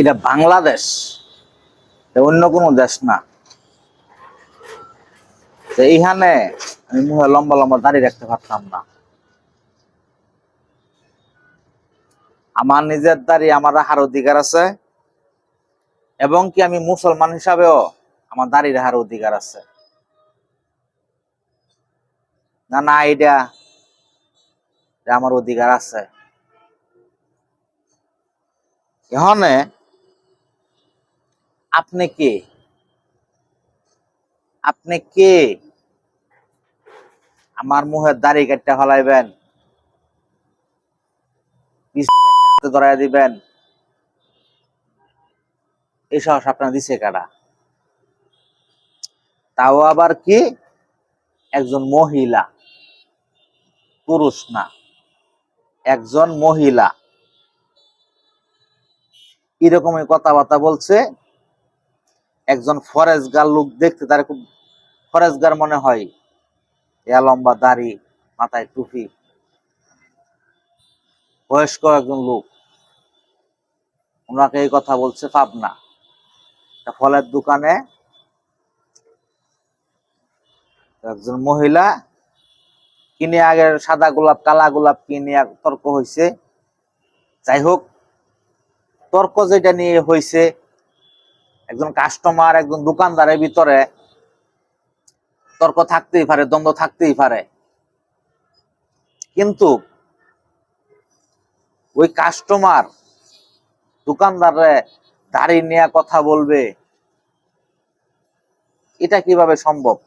এটা বাংলাদেশ, অন্য কোনো দেশ না। এইখানে আমি মুখে লম্বা লম্বা দাঁড়িয়ে রাখতে পারতাম না। আমার নিজের দাড়ি আমার রাখার অধিকার আছে, এবং কি আমি মুসলমান হিসাবেও আমার দাড়ি রাখার অধিকার আছে। না না, এটা আমার অধিকার আছে। এখানে আপনি কে? আপনি কে আমার মুখের দাড়ি কাটতে ফলাইবেন, ধরাই দিবেন? এই সাহস আপনার দিছে কারা? তাও আবার কি একজন মহিলা, পুরুষ না, একজন মহিলা এরকমই কথাবার্তা বলছে। একজন ফরেস্টগার লোক, দেখতে তার খুব ফরেস্টগার মনে হয়, লম্বা দাড়ি, মাথায় টুপি, বয়স্ক একজন লোক, ওনাকে এই কথা বলছে। পাবনা ফলের দোকানে একজন মহিলা কিনে, আগের সাদা গোলাপ কালা গোলাপ কিনে তর্ক হয়েছে। যাই হোক, তর্ক যেটা নিয়ে হয়েছে, একজন কাস্টমার একজন দোকানদারের ভিতরে তর্ক থাকতেই পারে, দ্বন্দ্ব থাকতেই পারে, কিন্তু ওই কাস্টমার দোকানদারে দাড়ি নিয়ে কথা বলবে, এটা কিভাবে সম্ভব?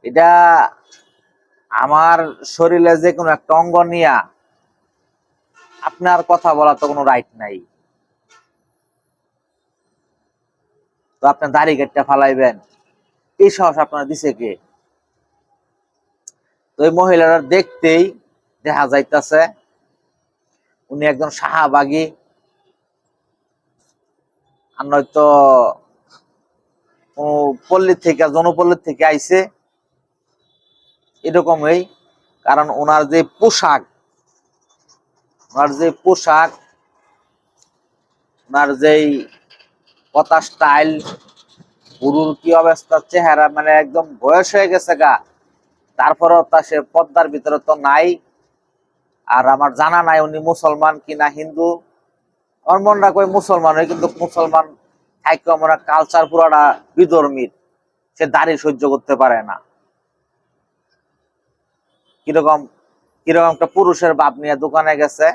এটা আমার শরীরে যে কোনো একটা অঙ্গ নিয়ে আপনার কথা বলা তো কোনো রাইট নাই। তো আপনি দাড়ি কেটে ফালাইবেন, এই সাহস আপনার দিছে কে? তো এই মহিলারা দেখতেই দেখা যাইতেছে উনি একজন শাহবাগী, আর নয়তো পল্লী থেকে, জনপল্লী থেকে আইছে এরকমই। কারণ ওনার যে পোশাক, ওনার যেই কথা স্টাইল, গুরুর কি অবস্থা, চেহারা, মানে একদম বয়স হয়ে গেছে গা, তারপরেও তা সে পর্দার ভিতরে তো নাই। আর আমার জানা নাই উনি মুসলমান কিনা হিন্দু। আমার মনটা কই মুসলমান হয়, কিন্তু মুসলমান থাইকে আমরা কালচার পুরাটা বিধর্মীর, সে দাড়ি সহ্য করতে পারে না। কিরকম কিরকম একটা পুরুষের বাপ নিয়ে দোকানে গেছে।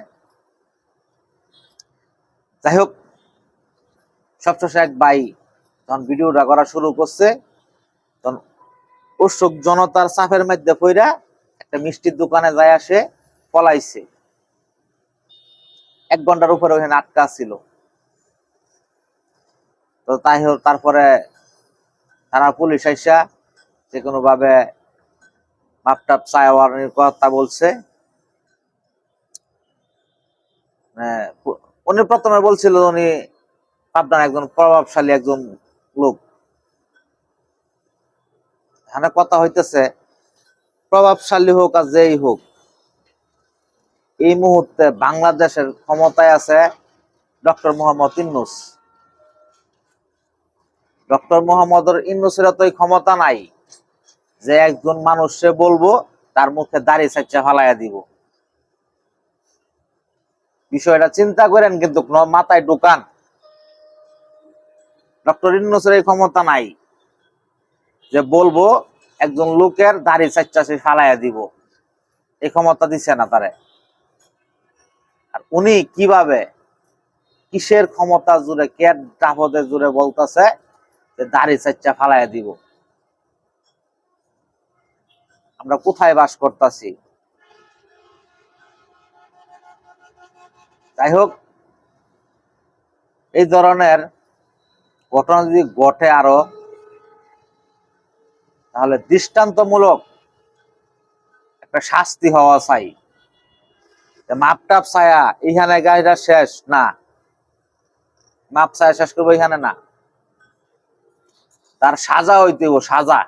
যাই হোক, সবশেষে এক ভাই যখন ভিডিওটা করা শুরু করছে, তখন উৎসুক জনতার চাপের মধ্যে পইরা একটা মিষ্টির দোকানে যায়, আসে পলাইছে। 1 ঘন্টার উপরে ওখানে আটকা ছিল। তো তাই হোক, তারপরে তারা পুলিশ আইসা যে কোনো ভাবে মাপটাপ চাওয়ার কথা বলছে। উনি প্রথমে বলছিল উনি পাবনার একজন প্রভাবশালী একজন লোক। এখানে কথা হইতেছে, প্রভাবশালী হোক আর যেই হোক, এই মুহূর্তে বাংলাদেশের ক্ষমতায় আছে ডক্টর মোহাম্মদ ইউনূস। ডক্টর মোহাম্মদ ইউনূসের তো এই ক্ষমতা নাই যে একজন মানুষে বলবো তার মুখে দাড়ি চাইচা ফালাইয়া দিব। বিষয়টা চিন্তা করেন, কিন্তু মাথায় ঢুকান। ডক্টর ইউনূসের এই ক্ষমতা নাই যে বলবো একজন লোকের দাড়ি চাইচা সে ফালাইয়া দিব, এই ক্ষমতা দিছে না তারে। আর উনি কিভাবে, কিসের ক্ষমতা জুড়ে, কে দাপদের জুড়ে বলতেছে যে দাড়ি চাইচা ফালাইয়া দিব? আমরা কোথায় বাস করতেছি? যাই হোক, এই ধরনের ঘটনা যদি ঘটে আরো, তাহলে দৃষ্টান্তমূলক একটা শাস্তি হওয়া চাই। মাপটাপ ছায়া এইখানে গাড়িটা শেষ না, মাপ ছায়া শেষ করবো এখানে না, তার সাজা হইতে সাজা।